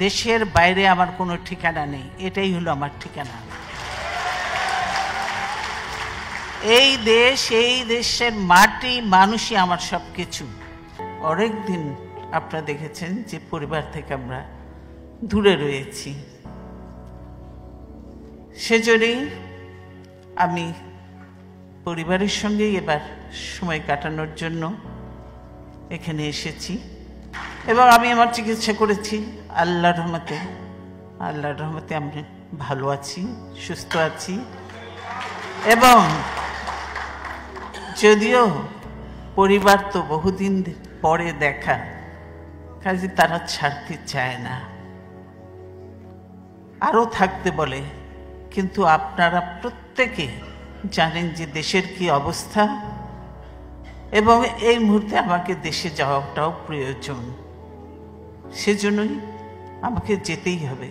দেশের বাইরে আমার কোনো ঠিকানা নেই, এটাই হলো আমার ঠিকানা। এই দেশ, এই দেশের মাটি, মানুষই আমার সব কিছু। অনেক দিন আপনারা দেখেছেন যে পরিবার থেকে আমরা দূরে রয়েছি, সেজন্যই আমি পরিবারের সঙ্গেই এবার সময় কাটানোর জন্য এখানে এসেছি এবং আমি আমার চিকিৎসা করেছি। আল্লাহর রহমতে আমি ভালো আছি, সুস্থ আছি। এবং যদিও পরিবার তো বহুদিন পরে দেখা, কাজে তারা ছাড়তে চায় না, আরও থাকতে বলে। কিন্তু আপনারা প্রত্যেকে জানেন যে দেশের কি অবস্থা, এবং এই মুহূর্তে আমাকে দেশে যাওয়াটাও প্রয়োজন, সেজন্যই আমাকে যেতেই হবে।